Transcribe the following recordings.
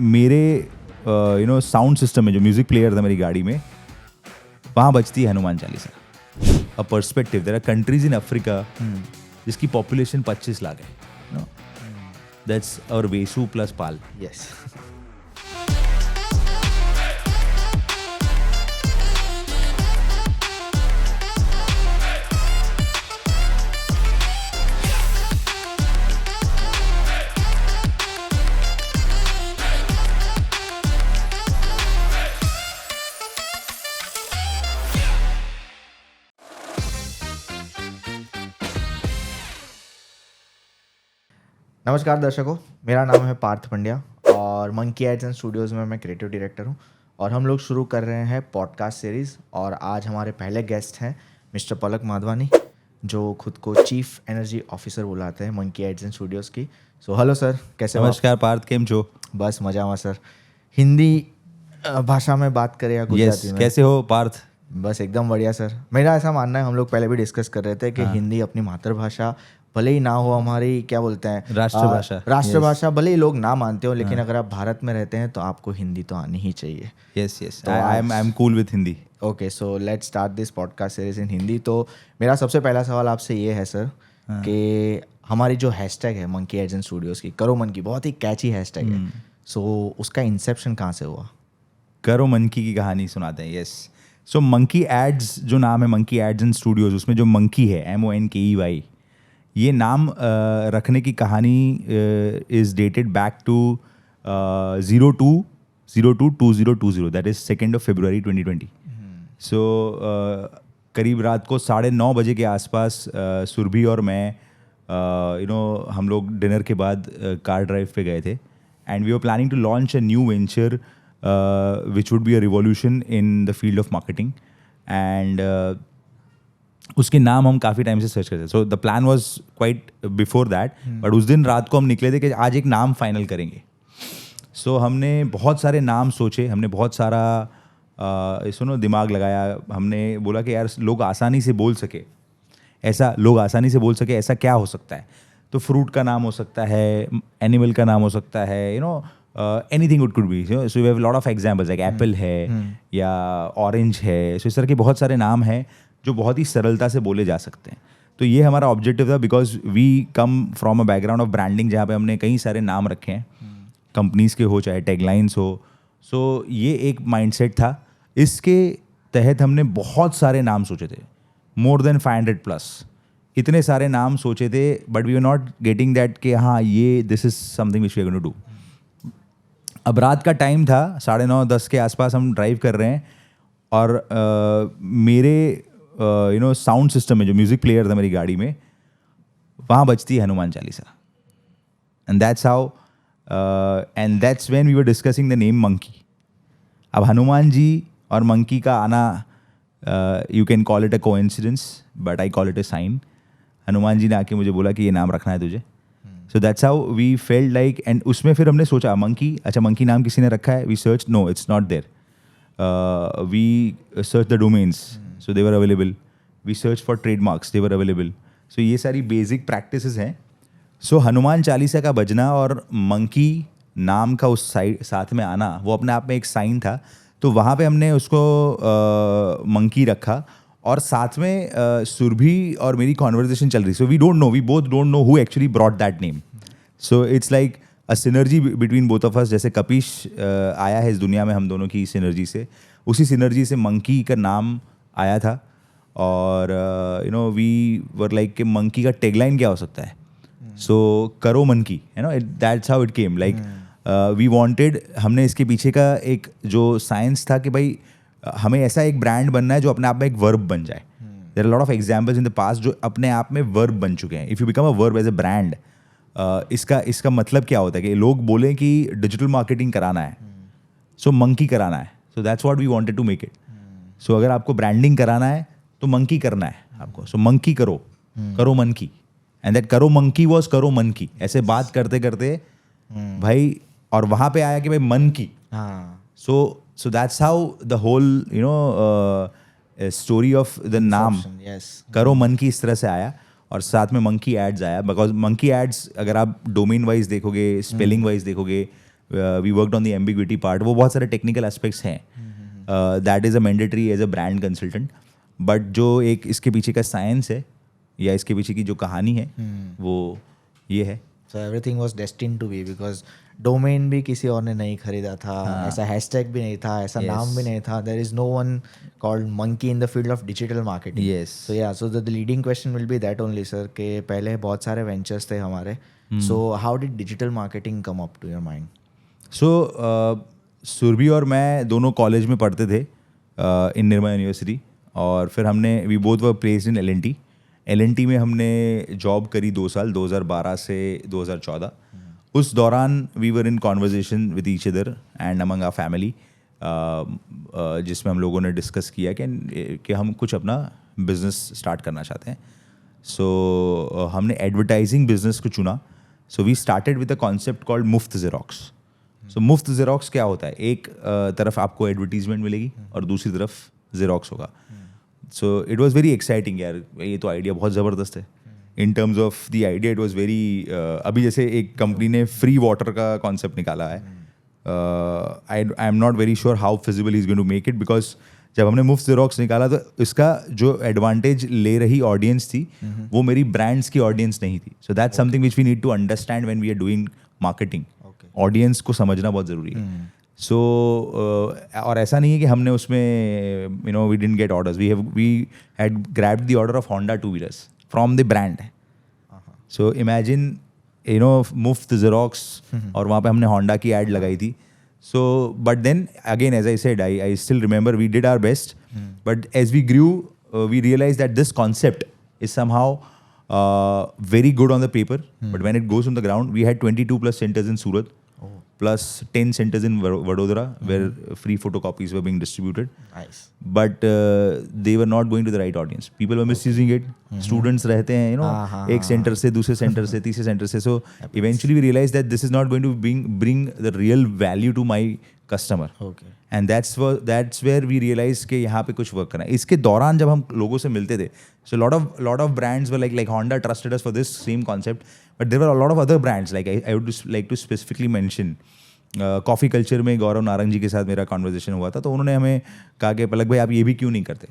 मेरे sound system में जो म्यूजिक प्लेयर था मेरी गाड़ी में, वहाँ बजती है Hanuman Chalisa. A perspective, there are countries in Africa जिसकी पॉपुलेशन 25 लाख है. दैट्स और वेसु प्लस पाल. यस. नमस्कार दर्शकों, मेरा नाम है पार्थ पंड्या और मंकी एड्स एंड स्टूडियोज़ में मैं क्रिएटिव डायरेक्टर हूं और हम लोग शुरू कर रहे हैं पॉडकास्ट सीरीज़. और आज हमारे पहले गेस्ट हैं मिस्टर पलक माधवानी, जो खुद को चीफ एनर्जी ऑफिसर बुलाते हैं मंकी एड्स एंड स्टूडियोज़ की. सो हेलो सर, कैसे हो? नमस्कार पार्थ, केम छो? बस मजामा सर. हिंदी भाषा में बात करें या गुजराती में? कैसे हो पार्थ? बस एकदम बढ़िया सर. मेरा ऐसा मानना है, हम लोग पहले भी डिस्कस कर रहे थे कि हिंदी अपनी मातृभाषा भले ही ना हो, हमारी क्या बोलते हैं, राष्ट्रभाषा भले ही लोग ना मानते हो, लेकिन अगर आप भारत में रहते हैं तो आपको हिंदी तो आनी ही चाहिए. Yes, I am cool with Hindi. Okay, so let's start this podcast series in Hindi. तो मेरा सबसे पहला सवाल आपसे ये है सर कि हमारी जो हैशटैग है मंकी एड्स एंड स्टूडियोज़ की, करो मन की, बहुत ही कैची हैशटैग है. सो उसका इंसेप्शन कहाँ से हुआ? करो मंकी की कहानी सुनाते हैं. यस, सो मंकी एड्स जो नाम है, मंकी एड्स एंड स्टूडियोज, उसमें जो मंकी है MONKEY, ये नाम रखने की कहानी is dated back to 02/02/2020, that is 2 February 2020. So करीब रात को 9:30 बजे के आसपास सुरभि और मैं हम लोग डिनर के बाद कार ड्राइव पे गए थे, and we were planning to launch a new venture which would be a revolution in the field of marketing, and उसके नाम हम काफ़ी टाइम से सर्च करते थे. So the plan was quite before that, but उस दिन रात को हम निकले थे कि आज एक नाम फाइनल करेंगे. सो हमने बहुत सारे नाम सोचे, हमने बहुत सारा दिमाग लगाया. हमने बोला कि यार लोग आसानी से बोल सके ऐसा क्या हो सकता है. तो फ्रूट का नाम हो सकता है, एनिमल का नाम हो सकता है, anything it could be. So we have a lot of examples like apple है या orange है. So इस तरह के बहुत सारे नाम हैं जो बहुत ही सरलता से बोले जा सकते हैं. तो ये हमारा ऑब्जेक्टिव था, because we come from a background of branding, जहाँ पे हमने कई सारे नाम रखे हैं, कंपनीज के हो चाहे टैगलाइंस हो. सो ये एक माइंडसेट था. इसके तहत हमने बहुत सारे नाम सोचे थे, मोर देन 500+. इतने सारे नाम सोचे थे, but we are not getting that कि हाँ ये this is something which we are going to do. अब रात का टाइम था, 9:30-10 के आसपास हम ड्राइव कर रहे हैं, और मेरे साउंड सिस्टम में जो म्यूजिक प्लेयर था मेरी गाड़ी में, वहाँ बजती है Hanuman Chalisa. And that's when we were discussing the name monkey. अब हनुमान जी और मंकी का आना, you can call it a coincidence, but I call it a sign. Hanuman ji ने आके मुझे बोला कि ये नाम रखना है तुझे. So that's how we felt like. And उसमें फिर हमने सोचा मंकी, अच्छा मंकी नाम किसी ने रखा है. We search, no it's not there. We search the domains, so they were available. We search for trademarks, they were available. So ये सारी बेसिक प्रैक्टिसेस हैं. सो हनुमान चालीसा का बजना और मंकी नाम का उस साथ में आना, वो अपने आप में एक साइन था. तो वहाँ पे हमने उसको मंकी रखा, और साथ में सुरभि और मेरी कॉन्वर्जेशन चल रही. So we both don't know who actually brought that name. So it's like a synergy between both of us. जैसे कपिश आया है इस दुनिया में हम दोनों की सिनर्जी से, उसी सिनर्जी से मंकी का नाम आया था. और वी वर लाइक कि मंकी का टैगलाइन क्या हो सकता है. सो करो monkey, that's how it came. Like we wanted, हमने इसके पीछे का एक जो साइंस था कि भाई हमें ऐसा एक ब्रांड बनना है जो अपने आप में एक वर्ब बन जाए. There are lot of examples in the past जो अपने आप में वर्ब बन चुके हैं. If you become a verb as a brand, इसका मतलब क्या होता है कि लोग बोलें कि डिजिटल मार्केटिंग कराना है, सो मंकी कराना है. So that's what we wanted to make it. So अगर आपको ब्रांडिंग कराना है तो मंकी करना है आपको. सो मंकी करो मंकी. एंड दैट करो मंकी वॉज करो मन की. ऐसे बात करते करते भाई, और वहाँ पे आया कि भाई मन की. So that's how the whole story of the नाम करो मन की इस तरह से आया. और साथ में मंकी एड्स आया, बिकॉज मंकी एड्स अगर आप डोमेन वाइज देखोगे, स्पेलिंग वाइज देखोगे, we worked on the ambiguity part, वो बहुत सारे टेक्निकल एस्पेक्ट्स हैं, that is a mandatory as a brand consultant. But जो एक इसके पीछे का साइंस है या इसके पीछे की जो कहानी है वो ये है. So everything was destined to be because domain भी किसी और ने नहीं खरीदा था, ऐसा हैशटैग भी नहीं था, ऐसा नाम भी नहीं था. There is no one called monkey in the field of digital marketing. Yes. So yeah, so the leading question will be that only, sir, कि पहले बहुत सारे ventures थे हमारे. So how did digital marketing come up to your mind? सो सुरभि और मैं दोनों college में पढ़ते थे इन निर्मा यूनिवर्सिटी, और फिर हमने we both were placed in L N T में हमने जॉब करी 2 साल, 2012 से 2014. उस दौरान we were in conversation with each other and among our family, जिसमें हम लोगों ने डिस्कस किया कि हम कुछ अपना बिजनेस स्टार्ट करना चाहते हैं. सो हमने एडवर्टाइजिंग बिजनेस को चुना. So we started with a concept called मुफ्त ज़ेरोक्स. सो मुफ्त ज़ेरोक्स क्या होता है? एक तरफ आपको एडवर्टीजमेंट मिलेगी और दूसरी तरफ ज़ेरोक्स होगा. So it was very exciting यार, ये तो आइडिया बहुत ज़बरदस्त है. In terms of the idea it was very, अभी जैसे एक कंपनी ने फ्री वाटर का कॉन्सेप्ट निकाला है. I am not very sure how feasible is going to make it, because जब हमने मुफ्त ज़ेरोक्स निकाला तो इसका जो एडवांटेज ले रही ऑडियंस थी वो मेरी ब्रांड्स की ऑडियंस नहीं थी. So that's something which we need to understand when we are doing marketing. Audience को समझना बहुत ज़रूरी है. सो और ऐसा नहीं है कि हमने उसमें we didn't get orders. We had grabbed the order of Honda 2 wheelers from the brand. So imagine मुफ्त ज़ेरोक्स, और वहाँ पे हमने होंडा की एड लगाई थी. So, but then again, as I said, I still remember we did our best. But as we grew, we realized that this concept is somehow very good on the paper. But when it goes on the ground, we had 22 plus centers in Surat, plus 10 centers in Vadodara, where free photocopies were being distributed. Nice. But they were not going to the right audience. People were misusing it. Students रहते हैं, एक centre से दूसरे centre से तीसरे centre से. So eventually we realized that this is not going to bring the real value to my customer. Okay. And that's where we realized कि यहाँ पे कुछ वर्क करना है. इसके दौरान जब हम लोगों से मिलते थे, so lot of brands were like Honda trusted us for this same concept, but there were a lot of other brands. Like I would just like to specifically mention coffee culture में गौरव नारंग जी के साथ मेरा conversation हुआ था, तो उन्होंने हमें कहा कि पलक भाई आप ये भी क्यों नहीं करते,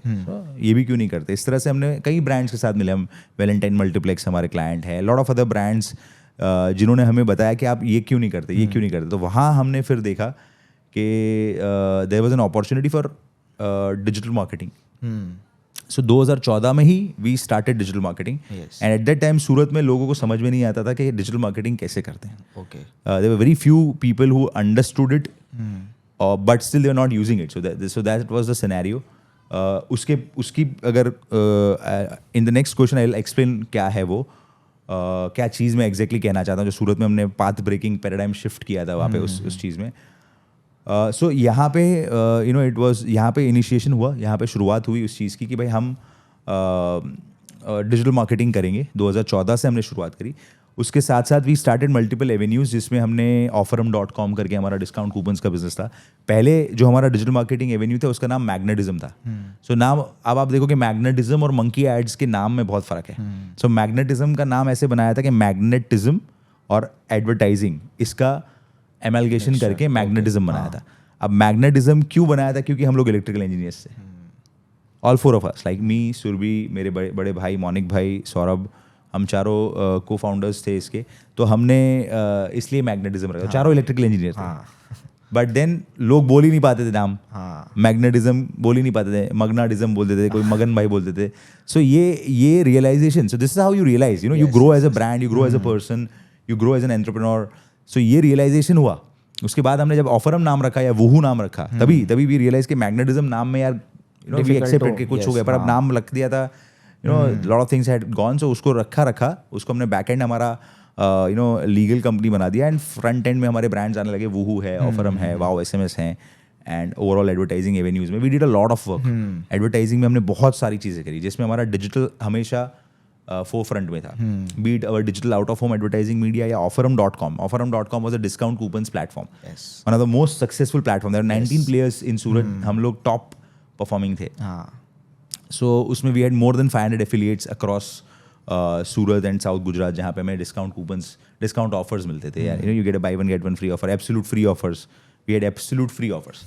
ये भी क्यों नहीं करते. इस तरह से हमने कई ब्रांड्स के साथ मिले. हम वैलेंटाइन मल्टीप्लेक्स हमारे क्लाइंट हैं, लॉट ऑफ अदर ब्रांड्स जिन्होंने हमें बताया कि आप ये क्यों नहीं करते, ये क्यों नहीं करते. तो वहाँ हमने फिर देखा कि there was an opportunity for digital marketing. So 2014 में ही we started digital marketing. And at that time Surat में लोगों को समझ में नहीं आता था कि डिजिटल मार्केटिंग कैसे करते हैं. Okay. There were very few people who understood it, but still they are not using it. So that was the scenario. उसकी अगर in the next question I will explain क्या है वो, क्या चीज़ मैं एग्जैक्टली कहना चाहता हूँ. जो सूरत में हमने पाथ ब्रेकिंग पैराडाइम शिफ्ट किया था वहाँ पे उस चीज़ में. सो यहाँ पे इट वाज, यहाँ पे इनिशिएशन हुआ, यहाँ पे शुरुआत हुई उस चीज़ की कि भाई हम डिजिटल मार्केटिंग करेंगे. 2014 से हमने शुरुआत करी. उसके साथ साथ वी स्टार्टेड मल्टीपल एवेन्यूज़, जिसमें हमने offerum.com करके हमारा डिस्काउंट कूपन्स का बिजनेस था. पहले जो हमारा डिजिटल मार्केटिंग एवेन्यू था उसका नाम मैग्नेटिज्म था. सो नाम अब आप देखो कि मैग्नेटिज्म और मंकी एड्स के नाम में बहुत फ़र्क है. सो मैग्नेटिज्म का नाम ऐसे बनाया था कि मैग्नेटिज्म और एडवर्टाइजिंग इसका एमलगेशन करके मैग्नेटिज्म बनाया था. अब मैग्नेटिज्म क्यों बनाया था? क्योंकि हम लोग इलेक्ट्रिकल इंजीनियर्स थे. All 4 of us, like me, Surabhi, मेरे बड़े भाई मौनिक भाई, सौरभ, हम चारों को फाउंडर्स थे इसके. तो हमने इसलिए मैग्नेटिज्म रखा. चारों इलेक्ट्रिकल इंजीनियर थे. बट देन लोग बोल ही नहीं पाते थे नाम. मैग्नेटिज्म बोल ही नहीं पाते थे, मगनाटिज्म बोलते थे, कोई मगन भाई बोलते थे. सो ये realization, so this is how you realize, you grow as a brand, you grow as a person, you grow as an entrepreneur. So ये रियलाइजेशन हुआ. उसके बाद हमने जब ऑफरम नाम रखा या वूहू नाम रखा, तभी भी रियलाइज कि मैग्नेटिज्म नाम में यार वी एक्सेप्टेड कि कुछ हो गया, पर अब नाम रख दिया था. Lot of things had gone. So उसको रखा उसको हमने बैक एंड हमारा लीगल कंपनी बना दिया. एंड फ्रंट एंड में हमारे ब्रांड्स आने लगे. वूहू है, ऑफरम है, वाओ SMS है. एंड ओवरऑल एडवर्टाइजिंग एवेन्यूज में we did a lot of work. Advertising में हमने बहुत सारी चीज़ें करी, जिसमें हमारा डिजिटल हमेशा फोरफ्रंट में था. Be it our digital out of home advertising media या offerum.com. offerum.com was a discount coupons platform. Yes. One of the most successful platform. There were 19 players in Surat. हम लोग टॉप परफॉर्मिंग थे. So उसमें we had more than 500 affiliates across Surat and south Gujarat, जहाँ पे हमें discount offers मिलते थे यार, you get a buy one get one free offer, absolute free offers, we had absolute free offers.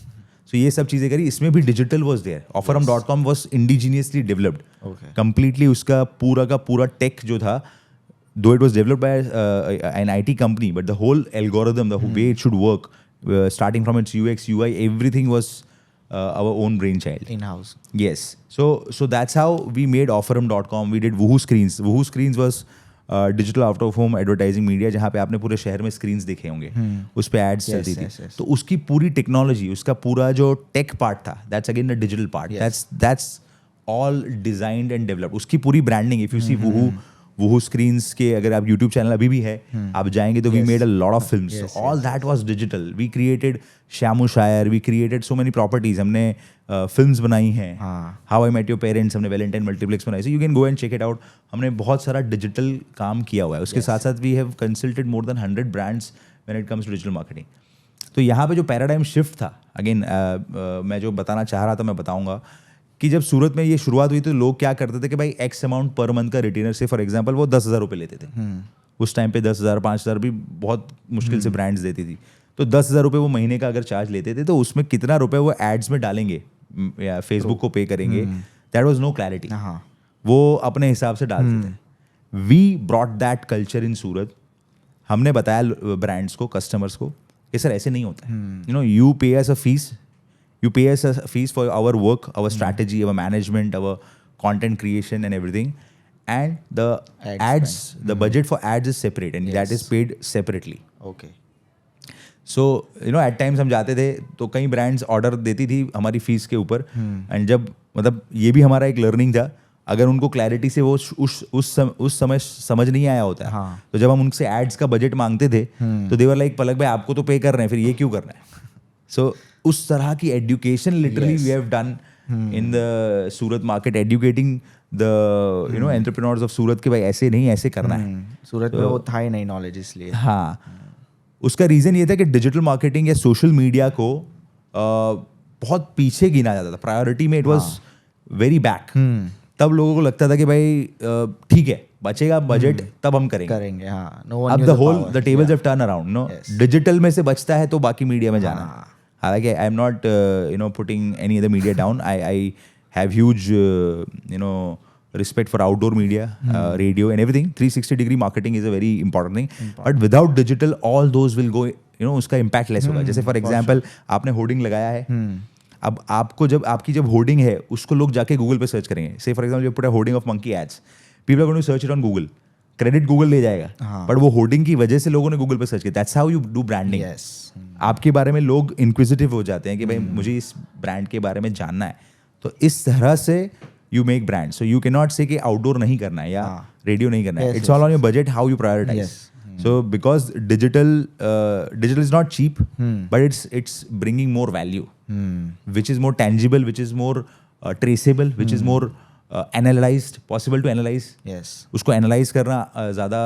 So ये सब चीज़ें करी. इसमें भी digital was there. offerham.com was indigenously developed Okay. Completely. उसका पूरा का पूरा टेक जो था, though it was developed by an IT company, but the whole algorithm, the way it should work, starting from its UX, UI, everything was our own brainchild. In-house. Yes. So that's how we made offerham.com. We did Woohoo Screens. Woohoo Screens was digital out of home advertising media, जहाँ पे आपने पूरे शहर में screens देखे होंगे, उस पे एड्स चलती थी. yes. तो उसकी पूरी टेक्नोलॉजी, उसका पूरा जो टेक पार्ट था, that's again the digital part. That's all designed and developed. उसकी पूरी branding, if you see Woohoo screens के, अगर आप यूट्यूब चैनल अभी भी है, आप जाएंगे तो we made a lot of films. All that was digital. We created Shyamu Shayar, we created so many properties. हमने फिल्म्स बनाई हैं. How I met your parents, हमने वैलेंटाइन मल्टीप्लेक्स बनाई. So you can go and check it out. हमने बहुत सारा digital काम किया हुआ है. उसके साथ साथ we have consulted more than 100 brands when it comes to digital marketing. तो यहाँ पे जो पैराडाइम शिफ्ट था, अगेन मैं जो बताना चाह रहा था मैं बताऊंगा कि जब सूरत में ये शुरुआत हुई तो लोग क्या करते थे कि भाई एक्स अमाउंट पर मंथ का रिटेनर से, फॉर एग्जांपल वो 10,000 रुपये लेते थे. उस टाइम पे 10,000 5,000 भी बहुत मुश्किल से ब्रांड्स देती थी. तो 10,000 रुपये वो महीने का अगर चार्ज लेते थे, तो उसमें कितना रुपए वो एड्स में डालेंगे या फेसबुक को पे करेंगे, दैट वाज नो क्लैरिटी. वो अपने हिसाब से डालते थे. We brought that culture in Surat. हमने बताया ब्रांड्स को, कस्टमर्स को, कि सर ऐसे नहीं होता है. यू नो, यू पे अस a fees. You pay us a fees for our work, our strategy, our management, our content creation and everything. And the ads, the budget for ads is separate and that is paid separately. Okay. So, you know, at times हम जाते थे तो कई brands order देती थी हमारी fees के ऊपर. And जब, मतलब ये भी हमारा एक learning था, अगर उनको क्लैरिटी से वो उस समय समझ नहीं आया होता है, तो जब हम उनसे एड्स का बजट मांगते थे तो दे वर लाइक, पलक भाई आपको तो पे कर रहे हैं, फिर ये क्यों करना है. सो उस तरह की education literally we have done in the Surat market, educating the you know entrepreneurs of Surat कि भाई ऐसे नहीं, ऐसे करना है. सूरत में वो था ही नहीं नॉलेज, इसलिए. हाँ, उसका रीज़न ये था कि डिजिटल मार्केटिंग या सोशल मीडिया को बहुत पीछे गिना जाता था. प्रायोरिटी में इट वॉज वेरी बैक. तब लोगों को लगता था कि भाई ठीक है, बचेगा बजट तब हम करेंगे. हाँ. अब the tables have turn around. No, digital में से बचता है तो बाकी मीडिया में जाना. हालांकि आई am not you know putting any other media down. I have huge you know respect for outdoor media, radio and everything. 360 degree marketing is a very important thing. But without digital, all those will go, you know, उसका impact less होगा. जैसे for example, आपने hoarding लगाया है. अब आपको आपकी जब होर्डिंग है, उसको लोग जाके गूगल पे सर्च करेंगे. Say for example, you put a hoarding of monkey ads. People are going to search it on Google. Credit Google ले जाएगा, बट वो होर्डिंग की वजह से लोगों ने गूगल पे सर्च किया. That's how you do branding. आपके बारे में लोग इंक्विजिटिव हो जाते हैं कि भाई मुझे इस ब्रांड के बारे में जानना है. तो इस तरह से you make brands. So you cannot say कि outdoor नहीं करना है या radio नहीं करना है. It's all on your budget, how you prioritize. So because digital is not cheap, but it's bringing more value, which is more tangible, which is more traceable, which is more analyzed, possible to analyze. Yes. उसको analyze करना ज़्यादा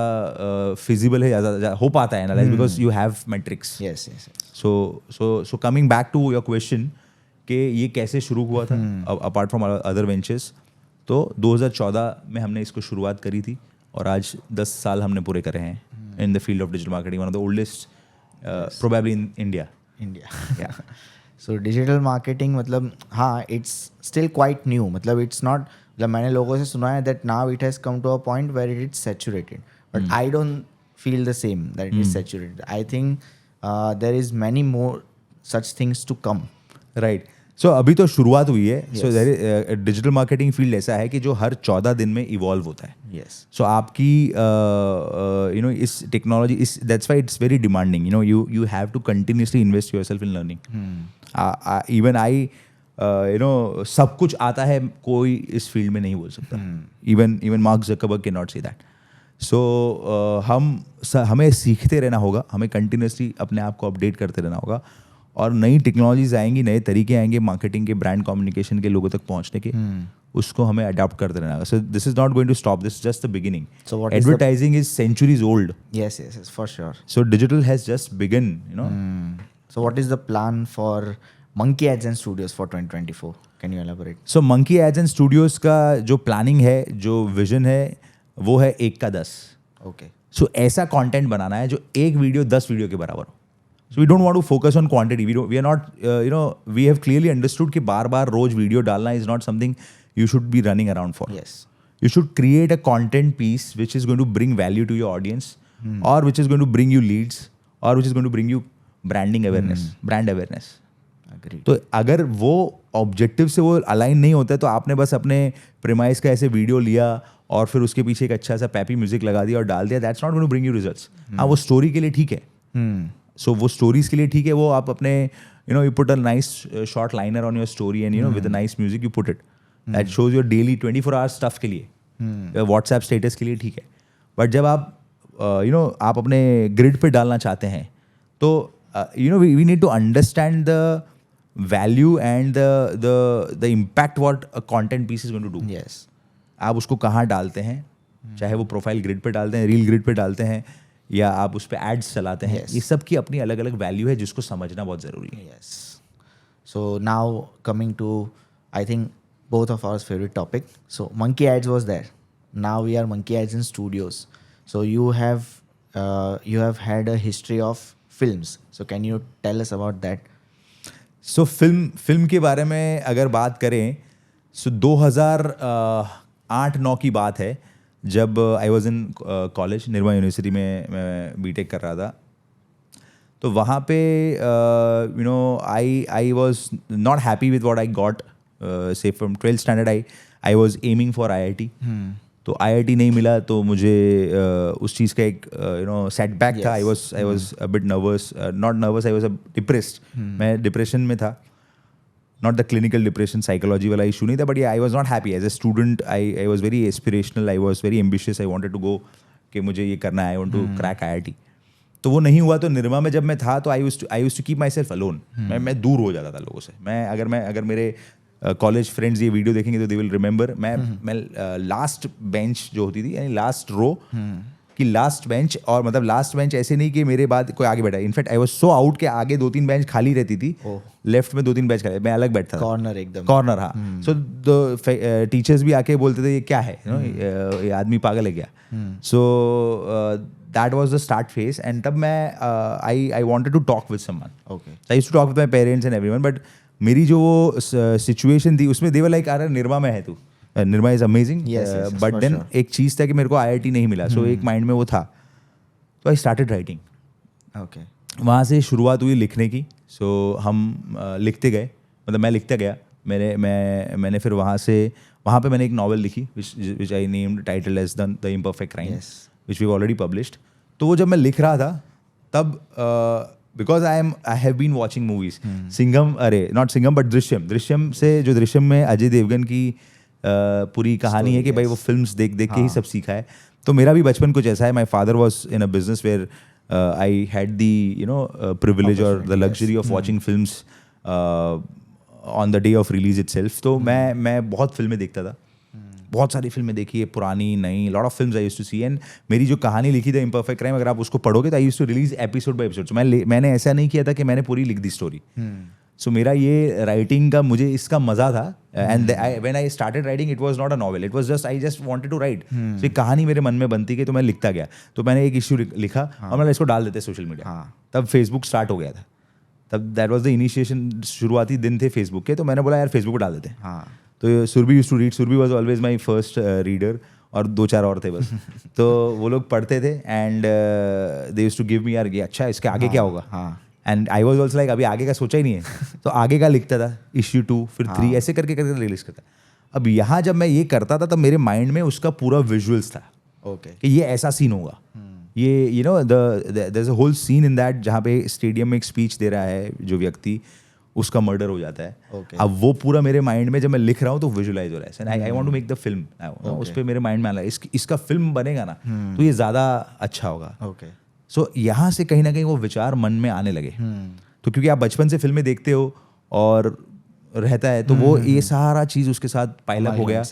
feasible है, ज़्यादा हो पाता है analyze because you have metrics. Yes. So coming back to your question, कि ये कैसे शुरू हुआ था अपार्ट फ्रॉम अदर वेंचर्स. तो 2014 में हमने इसको शुरुआत करी थी और आज 10 साल हमने पूरे करे हैं in the field of digital marketing. One of the oldest probably in India. So digital marketing, मतलब हाँ, इट्स स्टिल क्वाइट न्यू. मतलब इट्स नॉट, मतलब मैंने लोगों से सुना है that now it has come to a point where it is saturated, but I don't feel the same that it is saturated. I think there is many more such things to come. Right. So अभी तो शुरुआत हुई है. सो digital marketing field ऐसा है कि जो हर 14 दिन में इवॉल्व होता है. सो आपकी यू नो इस टेक्नोलॉजी, इस that's why it's very demanding. You know you have to continuously invest yourself in learning. Even I you know सब कुछ आता है कोई इस फील्ड में नहीं बोल सकता. Even Mark Zuckerberg can not say that. So हमें सीखते रहना होगा, हमें कंटिन्यूसली अपने आप को अपडेट करते रहना होगा और नई टेक्नोलॉजीज आएंगी, नए तरीके आएंगे मार्केटिंग के, ब्रांड कम्युनिकेशन के, लोगों तक पहुंचने के. उसको हमें अडॉप्ट करते रहना. So this is not going to stop, this just the beginning. Advertising is centuries old. Yes, for sure. So digital has just begun, you know. So what is the plan for Monkey Ads and Studios for 2024? Can you elaborate? So Monkey Ads and Studios का जो planning है, जो vision है, वो है 1 का 10। Okay so ऐसा content बनाना है जो एक वीडियो 10 वीडियो के बराबर हो। So we don't want to focus on quantity, we are not we have clearly understood कि बार बार रोज वीडियो डालना is not something you should be running around for. Yes You should create a content piece which is going to bring value to your audience, or which is going to bring you leads, or which is going to bring you branding awareness, brand awareness. Agree तो अगर वो objective से वो align नहीं होता है तो आपने बस अपने प्रेमाइज का ऐसे वीडियो लिया और फिर उसके पीछे एक अच्छा सा पैपी म्यूजिक लगा दिया और डाल दिया, that's not going to bring you results. हाँ, वो स्टोरी के लिए ठीक है, सो वो स्टोरीज के लिए ठीक है, वो आप अपने you put a nice short liner on your story and with a nice music you put it, that shows your daily 24 hours stuff के लिए, व्हाट्सएप स्टेटस के लिए ठीक है। बट जब आप आप अपने ग्रिड पे डालना चाहते हैं तो we need to understand the value and the impact what a content piece is going to do. Yes आप उसको कहाँ डालते हैं, चाहे वो प्रोफाइल ग्रिड पे डालते हैं, रील ग्रिड पे डालते हैं, या आप उस पर एड्स चलाते हैं, ये सब की अपनी अलग अलग वैल्यू है जिसको समझना बहुत ज़रूरी है। Yes. So now coming to, I think, both of our favorite topic. So Monkey Ads was there. Now we are Monkey Ads in studios. So you have had a history of films. So can you tell us about that? So film के बारे में अगर बात करें, सो 2008-9 की बात है जब I was in college, Nirma university में मैं बीटेक कर रहा था। तो वहाँ पे I was not happy with what I got, say from 12th standard I was aiming for IIT। तो IIT नहीं मिला तो मुझे उस चीज़ का एक सेटबैक था। I was a bit nervous, not nervous, I was depressed. मैं डिप्रेशन में था, not the clinical depression, psychology वाला इशू नहीं था, but I was not happy as a student. I was very aspirational, I was very ambitious, I wanted to go कि मुझे ये करना है, I want to crack IIT। तो वो नहीं हुआ। तो निर्मा में जब मैं था तो I used to keep myself alone. मैं दूर हो जाता था लोगों से। अगर मेरे कॉलेज फ्रेंड्स ये वीडियो देखेंगे तो दे विल रिमेंबर, मैं लास्ट बेंच जो होती थी, यानी लास्ट रो की लास्ट बेंच, और मतलब लास्ट बेंच ऐसे नहीं कि मेरे बाद कोई आगे बैठा, in fact I was so out के आगे 2-3 बेंच खाली रहती थी, लेफ्ट में 2-3 बेंच खाली, मैं अलग बैठता था, कॉर्नर एकदम कॉर्नर। हाँ, सो टीचर्स भी आके बोलते थे ये क्या है, ये आदमी पागल है क्या। So that was the start phase, and तब मैं I wanted to talk with someone. Okay I used to talk with my parents and everyone, but मेरी जो वो सिचुएशन थी उसमें दे वर लाइक, अरे निर्मा में है तू, Nirma is amazing, but then एक चीज़ था कि मेरे को IIT नहीं मिला, सो एक माइंड में वो था। तो आई स्टार्टेड राइटिंग। ओके वहाँ से शुरुआत हुई लिखने की। सो हम लिखते गए, मतलब मैं लिखता गया। मैंने फिर वहाँ पे मैंने एक नॉवल लिखी which I named title as the imperfect crime, which we already published. तो वो जब मैं लिख रहा था तब because I have been watching movies, not Singham but Drishyam से, जो दृश्यम में अजय देवगन की पूरी कहानी है कि भाई वो फिल्म्स देख देख के ही सब सीखा है। तो मेरा भी बचपन कुछ ऐसा है। My father was in a business where I had the privilege और the luxury of watching films on the day of release itself. तो मैं बहुत फिल्में देखता था, बहुत सारी फिल्में देखी है, पुरानी नई, lot of films I used to see. And मेरी जो कहानी लिखी थी इम्परफेक्ट क्राइम, अगर आप उसको पढ़ोगे तो I used to release episode by episode. मैंने ऐसा नहीं किया था कि मैंने पूरी लिख दी स्टोरी। सो मेरा ये राइटिंग का, मुझे इसका मजा था। And when I started writing it was not a novel, it was just I just wanted to write. So एक कहानी मेरे मन में बनती गई तो मैं लिखता गया। तो मैंने एक इश्यू लिखा और मैंने इसको डाल देते सोशल मीडिया। तब फेसबुक स्टार्ट हो गया था, तब दैट वाज द इनिशिएशन, शुरुआती दिन थे फेसबुक के। तो मैंने बोला यार फेसबुक को डाल देते हैं। तो Surabhi used to read, Surabhi was always my first reader, और 2-4 और थे बस। तो वो लोग पढ़ते थे and they used to give me, यार ये अच्छा, इसके आगे क्या होगा। And I was also like, अभी आगे का सोचा ही नहीं है। तो आगे का लिखता था, इश्यू 2 फिर 3 ऐसे करके रिलीज करता। अब यहाँ जब मैं ये करता था तब मेरे माइंड में उसका पूरा विजुअल्स था कि ये ऐसा सीन होगा, ये there is a whole scene in that जहाँ पे स्टेडियम में एक स्पीच दे रहा है जो व्यक्ति, उसका मर्डर हो जाता है। अब वो पूरा मेरे माइंड में जब मैं लिख रहा हूँ तो विजुअलाइज हो रहा है। I want to make the film, उस पर मेरे माइंड में आ रहा है इसका फिल्म बनेगा ना तो ये ज़्यादा अच्छा होगा। सो यहाँ से कहीं ना कहीं वो विचार मन में आने लगे। तो क्योंकि आप बचपन से फिल्में देखते हो और रहता है, तो वो ये सारा चीज़ उसके साथ पाइलअप हो गया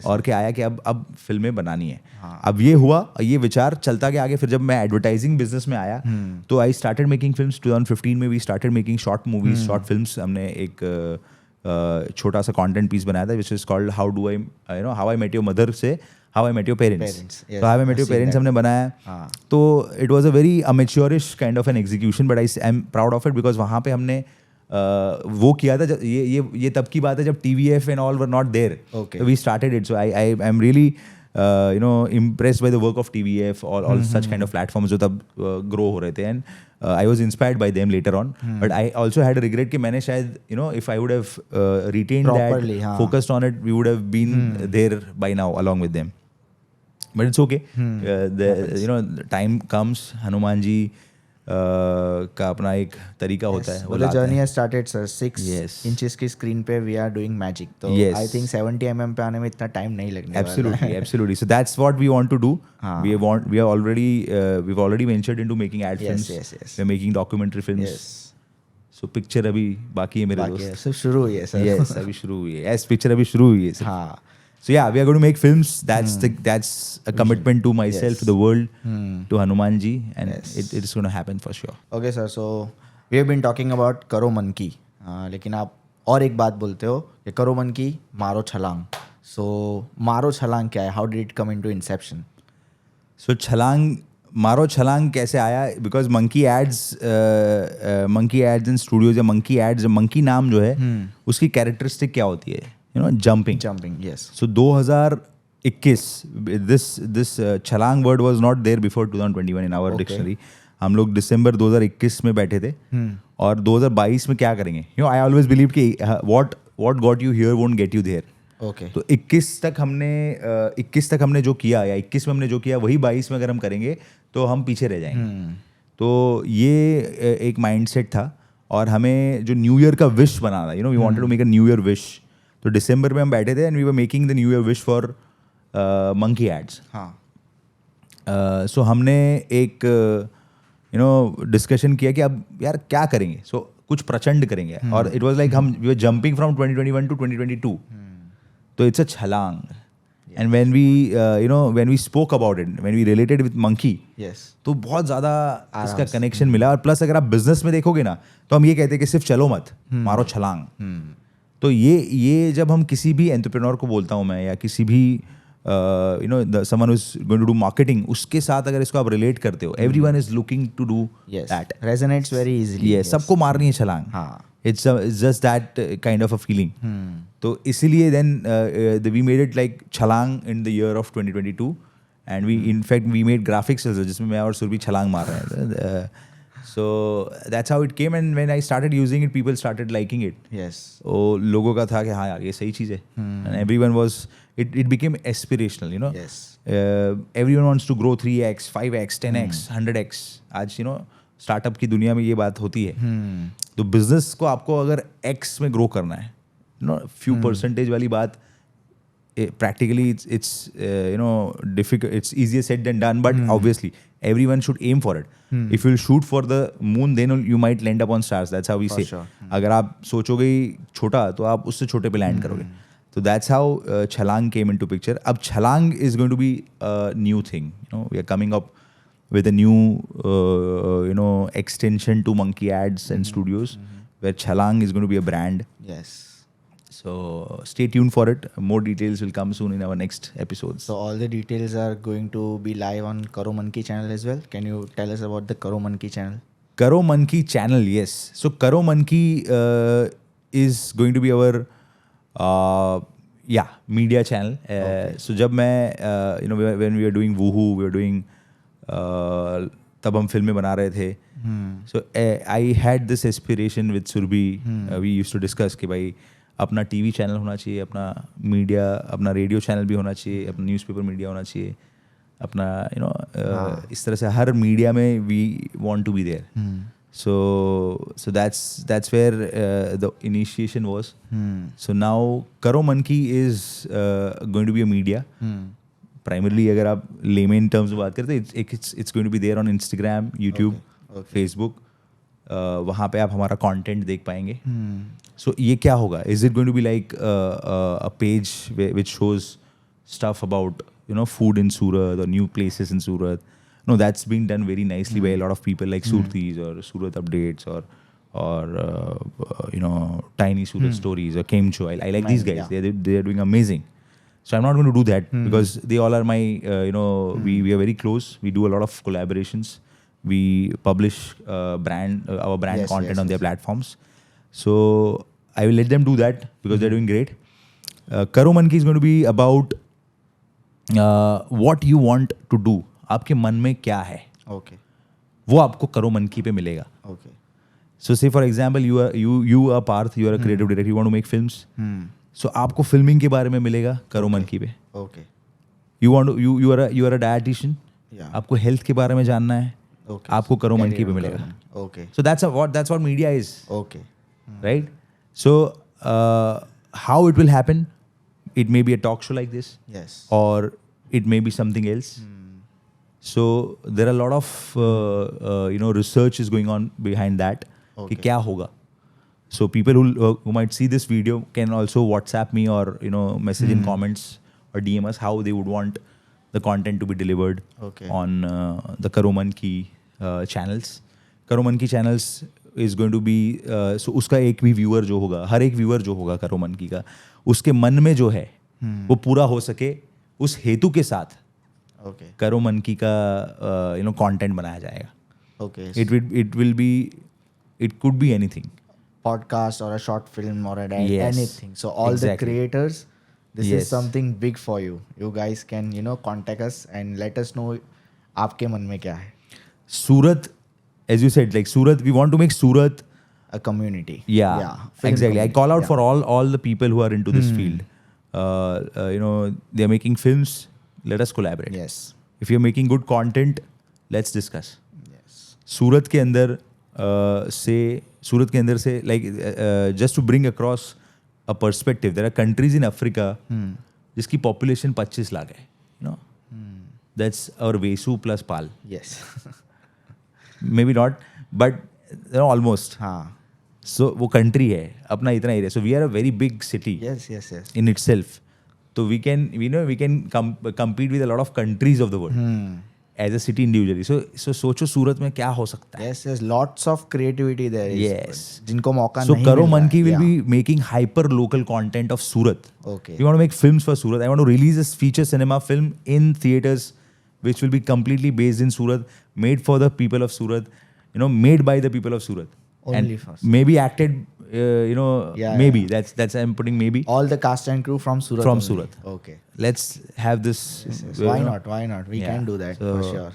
और क्या आया कि अब फिल्में बनानी है। अब ये हुआ, ये विचार चलता गया आगे। फिर जब मैं एडवर्टाइजिंग बिजनेस में आया तो आई स्टार्टेड मेकिंग फिल्म्स। 2015 में we started making short movies, short films. हमने एक छोटा सा कंटेंट पीस बनाया था which is called how I met your mother, say how I met your parents. Parents, yes, तो how I met I've your seen parents that. हमने बनाया. हाँ. तो it was a very amateurish kind of an execution, but I am proud of it because वहाँ पे हमने वो किया था. ये तब की बात है जब TVF and all were not there. Okay. We started it. So I am really impressed by the work of TVF, all such kind of platforms जो तब grow हो रहे थे. And I was inspired by them later on. But I also had a regret कि मैंने शायद if I would have retained Properly, that, हाँ. focused on it, we would have been there by now along with them. But it's okay. Time comes. Hanuman ji का अपना एक तरीका होता है. वो The लाते journey हैं. has started, sir. 6 Yes. inches की screen पे we are doing magic. तो Yes. I think 70 mm पे आने में इतना time नहीं लगने वाला Absolutely, है. absolutely. So that's what we want to do. हाँ. We've already ventured into making ad Yes, films. yes. We're making documentary films. Yes. So picture अभी बाकी है मेरे बाकी है. दोस्त. सिर्फ शुरू हुई है, sir. Yes, अभी शुरू हुई है. Yes, picture अभी शुरू हुई है. सिर्फ. हाँ. So yeah, we are going to make films. That's a commitment to myself, Yes. to the world, to Hanuman ji, and Yes. it is going to happen for sure. Okay, sir. So we have been talking about करो मन की. लेकिन आप और एक बात बोलते हो कि करो मन की मारो छलांग. So मारो छलांग क्या है? How did it come into inception? So छलांग मारो छलांग कैसे आया? Because monkey ads in studios या monkey ads, monkey नाम जो है उसकी characteristic क्या होती है? Jumping. Jumping, yes. So 2021, this छलांग word was not there before 2021 in our dictionary. हम लोग दिसंबर 2021 में बैठे थे और 2022 में क्या करेंगे? I always believe कि what got you here won't get you there. Okay. तो 21 तक हमने जो किया या 21 में हमने जो किया वही 22 में अगर हम करेंगे तो हम पीछे रह जाएंगे. तो ये एक माइंडसेट था और हमें जो न्यू ईयर का विश बनाना था. We wanted to make a new year wish. तो दिसंबर में हम बैठे थे and we were making the new year wish for monkey ads. हाँ. सो हमने एक डिस्कशन किया कि अब यार क्या करेंगे. सो कुछ प्रचंड करेंगे और it was like we were jumping from 2021 to 2022. तो इट्स अ छलांग. And when we spoke about it, when we related with monkey, Yes. तो बहुत ज़्यादा इसका कनेक्शन मिला. और प्लस अगर आप बिजनेस में देखोगे ना तो हम ये कहते हैं कि सिर्फ चलो मत, मारो छलांग. तो ये जब हम किसी भी एंटरप्रेन्योर को बोलता हूँ मैं या किसी भी someone who's going to do marketing, उसके साथ अगर इसको आप रिलेट करते हो, everyone is looking to do Yes. that. Resonates very easily. Yes, सबको मारनी है छलांग. हाँ. It's just that kind of a feeling. तो इसीलिए then we made it like छलांग in the year of 2022 and we made graphics also जिसमें मैं और सुरभि छलांग मार रहे हैं. So that's how it came, and when I started using it, people started liking it. Yes. वो लोगों का था कि हाँ यार ये सही चीज़ है. And everyone was, it became aspirational, Yes. Everyone wants to grow 3x, 5x, 10x, 100x. आज स्टार्टअप की दुनिया में ये बात होती है. तो बिजनेस को आपको अगर x में ग्रो करना है, few परसेंटेज वाली बात, practically it's difficult. It's easier said than done, but obviously everyone should aim for it. If you'll shoot for the moon, then you might land up on stars. That's how we say. Sure. अगर आप सोचोगे छोटा तो आप उससे छोटे पे land करोगे. So that's how छलांग came into picture. अब छलांग is going to be a new thing. We are coming up with a new extension to monkey ads and studios where छलांग is going to be a brand. Yes. So stay tuned for it. More details will come soon in our next episodes. So all the details are going to be live on Karo Monkey channel as well. Can you tell us about the Karo Monkey channel? Karo Monkey channel, yes. So Karo Monkey is going to be our media channel. So जब मैं when we were doing Woohoo, we were doing तब हम फिल्में बना रहे थे. So I had this aspiration with Surbhi. We used to discuss कि भाई अपना टीवी चैनल होना चाहिए, अपना मीडिया, अपना रेडियो चैनल भी होना चाहिए, अपना न्यूज़पेपर मीडिया होना चाहिए, अपना इस तरह से हर मीडिया में we want to be there. So that's where the initiation was. So now Karo Monkey is going to be a media. Primarily अगर आप layman terms में बात करते हैं, it's going to be there on Instagram, YouTube, Facebook. वहाँ पे आप हमारा कंटेंट देख पाएंगे. सो ये क्या होगा? Is it going to be like a page which shows stuff about food in Surat और new places in Surat? No, that's been done very nicely by a lot of people like Surtis or Surat Updates or Tiny Surat Stories or Kemcho. I like these guys. They are doing amazing. So I'm not going to do that because they all are my, we are very close. We do a lot of collaborations. We publish our brand Yes, content yes, on their yes. platforms. So I will let them do that because they're doing great. Karo Manki is going to be about what you want to do. आपके मन में क्या है Okay. वो आपको करो मनकी पे मिलेगा. Okay. So say for example you are Parth, you are a creative director, you want to make films. So आपको फिल्मिंग के बारे में मिलेगा करो मनकी पे. Okay. you are a dietitian. Yeah. आपको हेल्थ के बारे में जानना है. Okay. आपको करो Carry मनकी पे on, मिलेगा. Karo Man. Okay. So that's what media is, Okay. right? So how it will happen? It may be a talk show like this, Yes. or it may be something else. So there are a lot of research is going on behind that. कि Okay. क्या होगा. So people who might see this video can also WhatsApp me or message in comments or DM us how they would want the content to be delivered Okay. on the Karo Manki channels. Karo Manki channels is going to be so उसका एक भी viewer जो होगा, हर एक viewer जो होगा करो मनकी का, उसके मन में जो है वो पूरा हो सके, उस हेतु के साथ Okay. करो मनकी का कंटेंट बनाया जाएगा. Okay. It could be anything. Podcast or a short film or Yes. anything. So all Exactly. the creators, this Yes. is something big for you. You guys can contact us and let us know आपके मन में क्या है. Surat, as you said, like Surat, we want to make Surat. A community. Yeah, film exactly. I community. call out Yeah. for all the people who are into this field. They are making films. Let us collaborate. Yes. If you're making good content, let's discuss. Yes. सूरत के अंदर से like just to bring across a perspective, there are countries in Africa जिसकी population 25 lakh है. That's our Vesu plus Pal. Yes. Maybe not, but almost. हाँ. So वो country है, अपना इतना area. So we are a very big city Yes. Yes. Yes. in itself. So we can compete with a lot of countries of the world as a city individually. So सोचो सूरत में क्या हो सकता है. Yes. Yes. Lots of creativity there is. Yes. जिनको मौका So नहीं Karo मिल रहा है. Manki will Yeah. be making hyper local content of Surat. Okay. We want to make films for Surat. I want to release a feature cinema film in theaters, which will be completely based in Surat, made for the people of Surat, made by the people of Surat. Only and for Surat. maybe acted, Yeah, maybe. yeah. That's I'm putting maybe. All the cast and crew from Surat. From only. Surat. Okay. Let's have this. Yes. Why not? Why not? We Yeah. can do that So- for sure.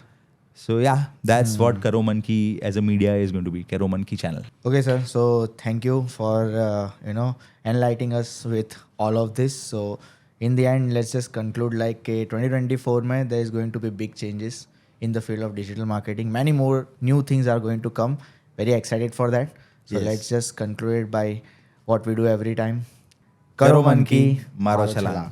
So yeah, that's what Karo Manki as a media is going to be. Karo Manki channel. Okay, sir. So thank you for enlightening us with all of this. So in the end, let's just conclude like 2024 mein there is going to be big changes in the field of digital marketing. Many more new things are going to come. Very excited for that. So Yes. let's just conclude it by what we do every time. Karo Manki, Maro Chalan.